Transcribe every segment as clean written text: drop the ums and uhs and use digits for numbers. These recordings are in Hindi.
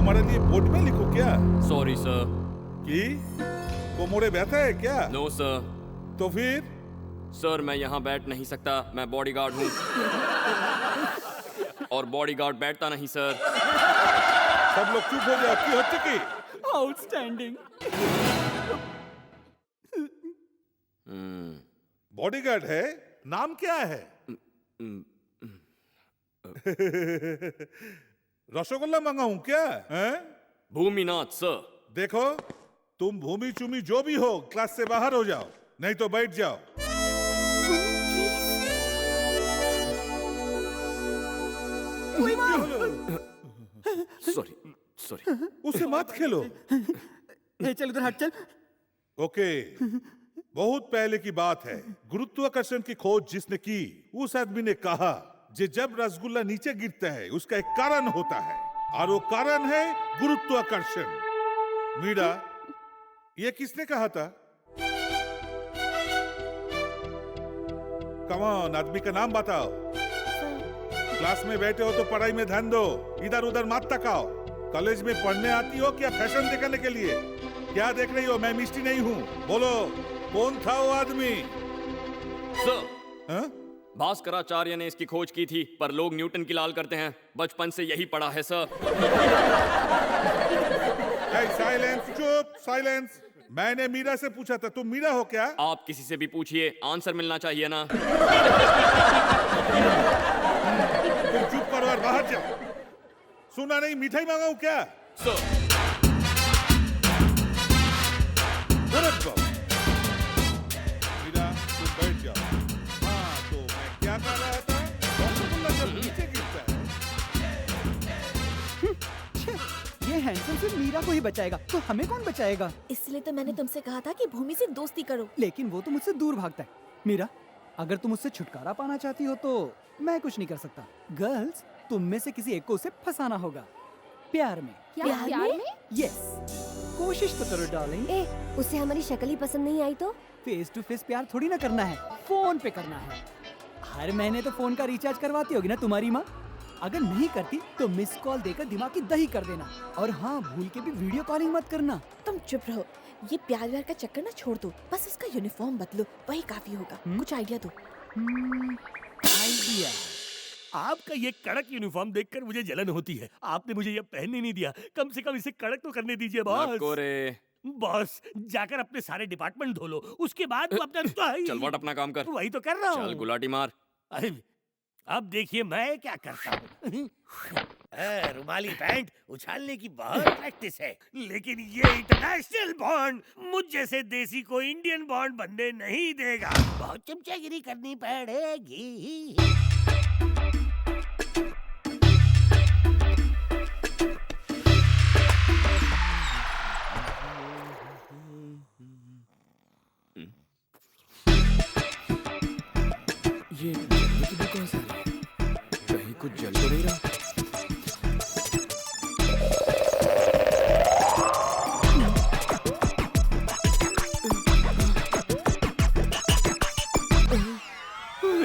तुम्हारे लिए बोर्ड में लिखो क्या? Sorry sir. कि कोमोड़े बैठा है क्या? No sir. तो फिर? सर मैं यहाँ बैठ नहीं सकता, मैं बॉडीगार्ड हूँ। और बॉडीगार्ड बैठता नहीं सर। सब लोग चुप हो जाओ। की होती की? आउटस्टैंडिंग। बॉडीगार्ड है? नाम क्या है? रसगुल्ला मंगाऊं क्या? हैं? भूमिनाथ सर। देखो, तुम भूमि चूमी जो भी हो, क्लास से बाहर हो जाओ, नहीं तो बैठ जाओ। Sorry sorry. उसे मत खेलो। चल उधर हट चल। ओके, बहुत पहले की बात है। गुरुत्वाकर्षण की खोज जिसने की, उस आदमी ने कहा कि जब रसगुल्ला नीचे गिरता है उसका एक कारण होता है, और वो कारण है गुरुत्वाकर्षण। मीरा, ये किसने कहा था? कम ऑन, आदमी का नाम बताओ। क्लास में बैठे हो तो पढ़ाई में ध्यान दो, इधर उधर मत तकाओ। कॉलेज में पढ़ने आती हो क्या फैशन दिखाने के लिए? क्या देख रही हो? मैं मिस्टी नहीं हूँ। बोलो, कौन था वो आदमी? सर, हाँ? भास्कराचार्य ने इसकी खोज की थी, पर लोग न्यूटन की लाल करते हैं। बचपन से यही पढ़ा है सर। साइलेंस, चुप, साइलेंस। मैंने मीरा से पूछा था, तुम मीरा हो क्या? आप किसी से भी पूछिए, आंसर मिलना चाहिए ना। तुम चुप करो और बाहर जाओ। सुना नहीं, मिठाई मंगाऊं क्या? सर। मीरा, तुम बैठ जाओ। हाँ, तो मैं क्या कर रहा था? रसगुल्ला जब नीचे गिरता है। ये हैंडसम सिर्फ मीरा को ही बचाएगा, तो हमें कौन बचाएगा? इसलिए तो मैंने तुमसे कहा था कि भूमि से दोस्ती करो। लेकिन वो तो मुझसे दूर भागता है। मीरा, अगर तुम उससे छुटकारा पाना चाहती हो तो मैं कुछ नहीं कर सकता। गर्ल्स, तुम में से किसी एक को उसे फंसाना होगा प्यार में। प्यार में? यस, कोशिश तो करो डार्लिंग। उसे हमारी शक्ल ही पसंद नहीं आई तो? फेस टू फेस प्यार थोड़ी ना करना है, फोन पे करना है। हर महीने तो फोन का रिचार्ज करवाती होगी ना तुम्हारी माँ? अगर नहीं करती तो मिस कॉल देकर दिमाग की दही कर देना। और हाँ, भूल के भी वीडियो कॉलिंग मत करना। तुम चुप रहो। ये प्यार व्यार का चक्कर ना छोड़ दो, बस उसका यूनिफॉर्म बदलो, वही काफी होगा। कुछ आइडिया दो। आइडिया? आपका ये कड़क यूनिफॉर्म देखकर मुझे जलन होती है। आपने मुझे ये पहनने नहीं दिया, कम से कम इसे कड़क तो करने दीजिए बॉस। नको रे। बॉस, जाकर अपने सारे डिपार्टमेंट धो लो, उसके बाद तू अपना चल वट अपना काम कर। वही तो कर रहा हूँ। चल गुलाटी मार। अरे, अब देखिए मैं क्या करता हूँ। रुमाली पैंट उछालने की बहुत प्रैक्टिस है, लेकिन ये इंटरनेशनल बॉन्ड मुझ जैसे देसी को इंडियन बॉन्ड बनने नहीं देगा। बहुत चमचागिरी करनी पड़ेगी। ये जलने की बुक कहाँ से आ रही है? कहीं कुछ जल तो नहीं रहा?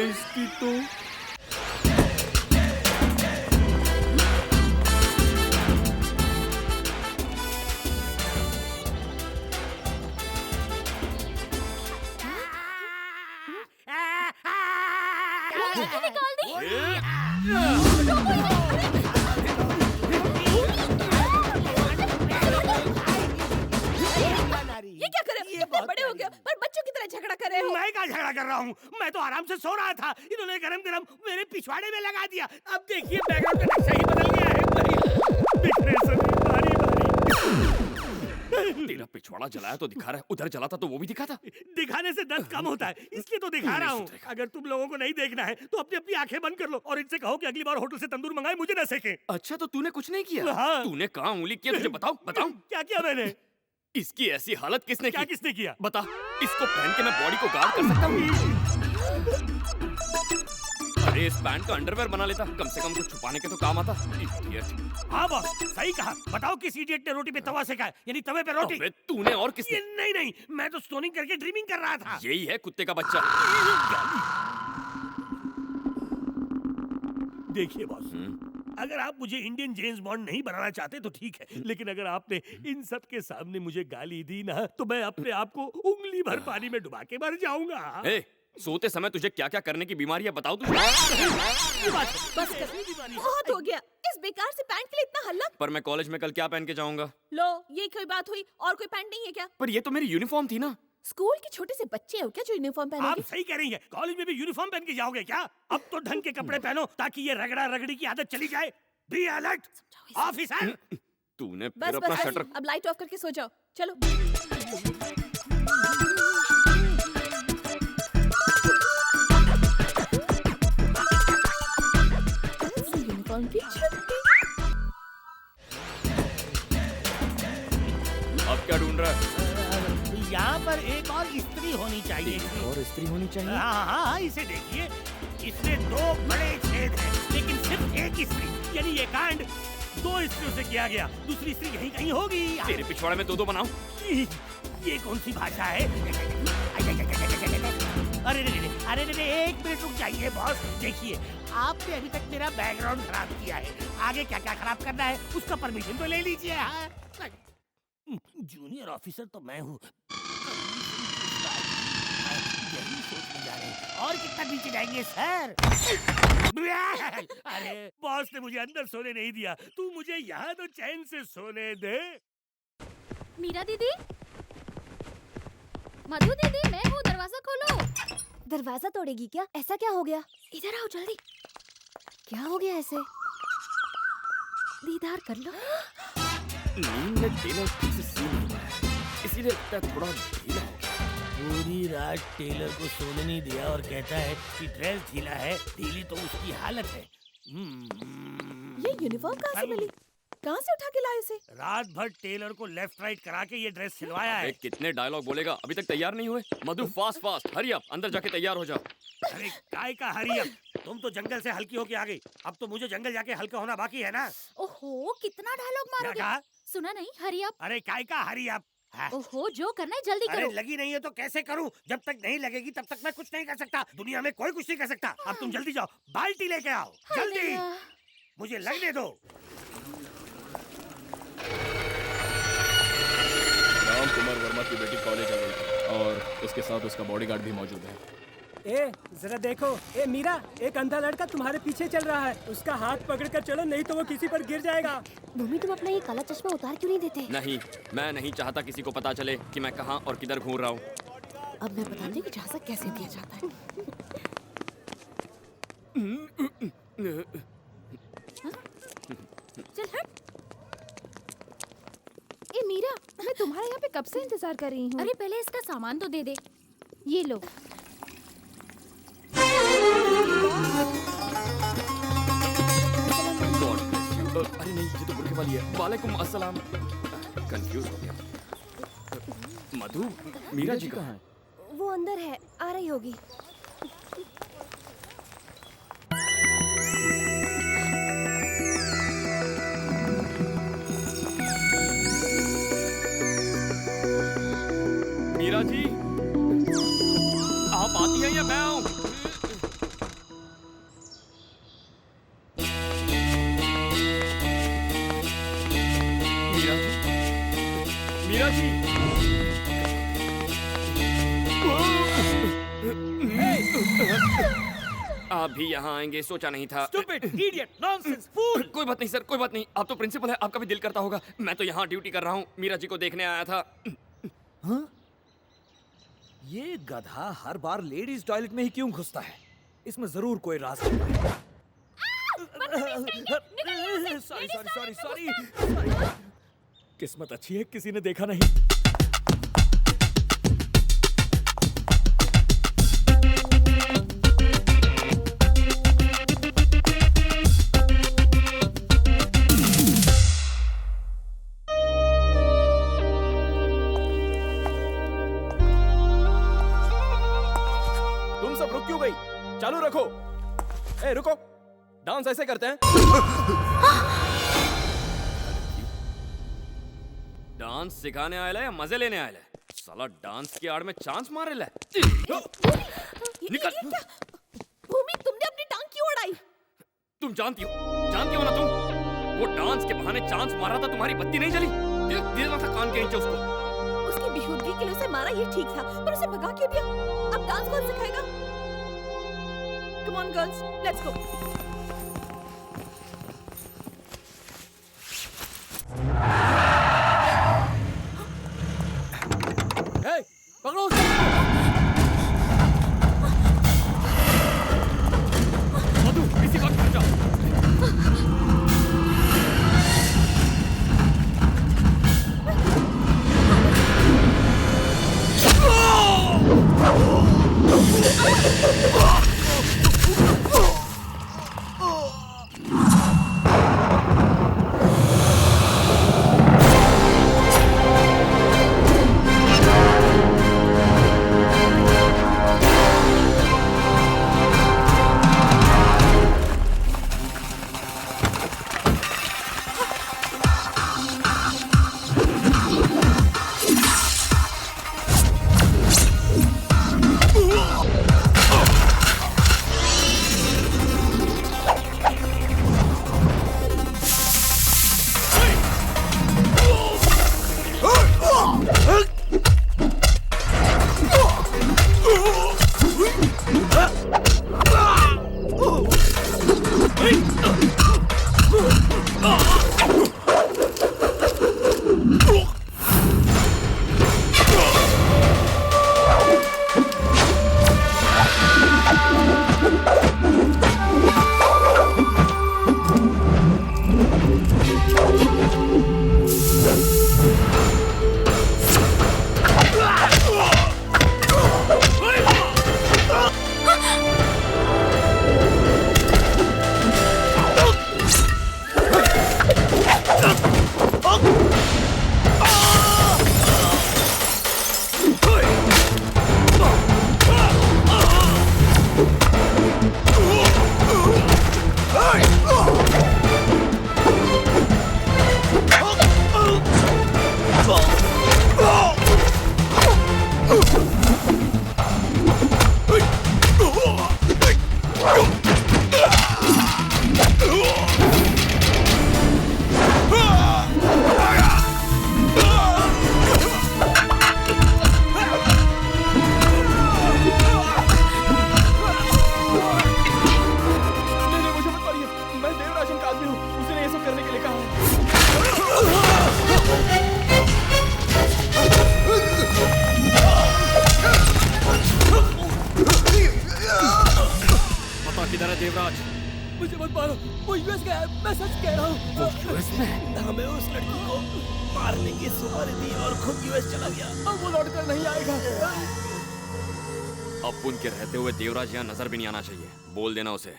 इसकी तो निकाल दी। ये क्या कर रहे हो? इतने बड़े हो गए पर बच्चों की तरह झगड़ा कर रहे हो। मैं क्या झगड़ा कर रहा हूँ? मैं तो आराम से सो रहा था, इन्होंने गरम गरम मेरे पिछवाड़े में लगा दिया। अब देखिए बैकग्राउंड का नक्शा ही बदल गया है। बिखरे सभी भारी भारी। तेरा पिछवाड़ा जलाया तो दिखा रहा है, उधर जला था तो वो भी दिखा था। दिखाने से दर्द कम होता है, इसलिए तो दिखा रहा हूँ। अगर तुम लोगों को नहीं देखना है तो अपनी अपनी आंखें बंद कर लो और इनसे कहो कि अगली बार होटल से तंदूर मंगाए, मुझे न सेके। अच्छा, तो तूने कुछ नहीं किया? हाँ। तूने कहाँ उंगली किया? तुझे बताओ बताओ। क्या किया मैंने? इसकी ऐसी हालत किसने क्या की? किसने किया? बता, इसको पहन के मैं बॉडी को गार्ड कर सकता हूँ? अरे इस पैंट का अंडरवेयर बना लेता, कम से कम कुछ छुपाने के तो काम आता। इडियट। हाँ बॉस, सही कहा। बताओ किस इडियट ने रोटी पे तवा सेका है, यानी तवे पे रोटी। अबे तूने और किसने? ये नहीं नहीं, मैं तो स्टोनिंग करके ड्रीमिंग कर रहा था। यही है कुत्ते का बच्चा। देखिए बॉस, अगर आप मुझे इंडियन जेम्स बॉन्ड नहीं बनाना चाहते तो ठीक है, लेकिन अगर आपने इन सब के सामने मुझे गाली दी ना तो मैं अपने आप को उंगली भर पानी में डुबा के मर जाऊंगा। ए, सोते समय तुझे क्या क्या करने की बीमारी है बताओ तुझे। बस कर, बहुत हो गया इस बेकार से पैंट के लिए इतना हल्ला। पर मैं कॉलेज में कल क्या पहन के जाऊंगा? लो ये कोई बात हुई? और कोई पैंट नहीं है क्या? पर ये तो मेरी यूनिफॉर्म थी ना। स्कूल के छोटे से बच्चे हो क्या जो यूनिफॉर्म आप पहनोगे? सही कह रही हैं, कॉलेज में भी यूनिफॉर्म पहन के जाओगे क्या? अब तो ढंग के कपड़े पहनो ताकि ये रगड़ा रगड़ी की आदत चली जाए। Be alert officer. तूने बस फिर अपना बस शटर। अब लाइट ऑफ करके सो जाओ। चलो यूनिफॉर्म की छुट्टी। अब क्या ढूंढ रहा है? यहाँ पर एक और स्त्री होनी चाहिए। और स्त्री होनी चाहिए। हाँ, इसे देखिए, इसमें 2 बड़े छेद हैं, लेकिन सिर्फ एक स्त्री, यानी ये कांड 2 स्त्रियों से किया गया। दूसरी स्त्री यहीं कहीं होगी। तेरे पिछवाड़े में 2-2 बनाऊं? ये कौन सी भाषा है? अरे रे, 1 मिनट रुक जाइए बॉस। देखिए, आपने अभी तक मेरा बैकग्राउंड खराब किया है, आगे क्या क्या खराब करना है उसका परमिशन तो ले लीजिए। हाँ? जूनियर ऑफिसर तो मैं हूँ। यही सोचने जा रहे हैं। और कितना नीचे जाएंगे सर? अरे बॉस ने मुझे अंदर सोने नहीं दिया, तू मुझे यहाँ तो चैन से सोने दे। मीरा दीदी, मधु दीदी, मैं हूँ, दरवाजा खोलो। दरवाजा तोड़ेगी क्या? ऐसा क्या हो गया? इधर आओ जल्दी। क्या हो गया ऐसे? दीदार कर लो। नींद में टेलर ठीक से सो नहीं पाया, इसीलिए लगता है थोड़ा ढीला हो गया। पूरी रात टेलर को सोने नहीं दिया और कहता है कि ड्रेस ढीला है। ढीली तो उसकी हालत है। ये यूनिफॉर्म कहाँ से मिली? कहाँ से उठा के लाए इसे? रात भर टेलर को लेफ्ट राइट करा के ये ड्रेस सिलवाया है। कितने डायलॉग बोलेगा, अभी तक तैयार नहीं हुए? मधु फास्ट हरी अप, अंदर जाके तैयार हो जा। अरे काय का हरी अब, तुम तो जंगल से हल्की होके आ गई, अब तो मुझे जंगल जाके हल्का होना बाकी है ना। ओहो, कितना डायलॉग क्या मारोगे? कहा? सुना नहीं? Hurry up. अरे काय का हरी अब। ओहो, जो करना है जल्दी अरे करो। लगी नहीं है तो कैसे करूं? जब तक नहीं लगेगी तब तक मैं कुछ नहीं कर सकता। दुनिया में कोई कुछ नहीं कर सकता। अब तुम जल्दी जाओ, बाल्टी लेके आओ जल्दी, मुझे लगने दो। राम कुमार वर्मा की बेटी कॉलेज आ गई थी और उसके साथ उसका बॉडीगार्ड भी मौजूद है। ए जरा देखो, ए मीरा, एक अंधा लड़का तुम्हारे पीछे चल रहा है। उसका हाथ पकड़कर चलो, नहीं तो वो किसी पर गिर जाएगा। भूमि, तुम अपना ये काला चश्मा उतार क्यों नहीं देते? नहीं, मैं नहीं चाहता किसी को पता चले कि मैं कहाँ और किधर घूम रहा हूँ। अब मैं बताती हूँ कि झांसा कैसे दिया जाता है। चल हट। ए मीरा, मैं तुम्हारे यहाँ पे कब से इंतजार कर रही हूँ। अरे पहले इसका सामान तो दे दे। ये लो। अरे नहीं, ये तो बुरखे वाली है। वालेकुम अस्सलाम। कंफ्यूज हो गया। मधु, मीरा जी कहाँ है? वो अंदर है, आ रही होगी। मीरा जी, आप आती हैं या मैं आऊं? मीरा जी, मीरा जी। आप भी यहाँ आएंगे सोचा नहीं था। Stupid, idiot, nonsense, fool! कोई बात नहीं सर, कोई बात नहीं। आप तो प्रिंसिपल है, आपका भी दिल करता होगा। मैं तो यहाँ ड्यूटी कर रहा हूँ, मीरा जी को देखने आया था। हाँ? ये गधा हर बार लेडीज टॉयलेट में ही क्यों घुसता है? इसमें जरूर कोई राज है। सॉरी। किस्मत अच्छी है, किसी ने देखा नहीं। तुम सब रुक क्यों गई? चालू रखो। ए रुको, डांस ऐसे करते हैं। डांस सिखाने आया है या मजे लेने आया है? साला डांस की आड़ में चांस मारे ले। निकल। भूमि, तुमने अपनी टांग क्यों उड़ाई? तुम जानती हो ना तुम? वो डांस के बहाने चांस मारा था, तुम्हारी बत्ती नहीं जली? देना था कान के नीचे उसको। उसकी बेहूदगी के लिए उसे मारा ये ठीक था, पर उसे भगा क्यों दिया? अब डांस कौन सिखाएगा? Come on girls, let's go. Hey, पकड़ो उसे। मधु, इसी वक्त घर जाओ। देवराज, मुझे मत मारो, वो यूएस गया है, मैं सच कह रहा हूँ। वो यूएस में? हमें उस लड़की को मारने की सुपारी दी और खुद यूएस चला गया। अब वो लौट कर नहीं आएगा। अब उनके रहते हुए देवराज यहाँ नजर भी नहीं आना चाहिए। बोल देना उसे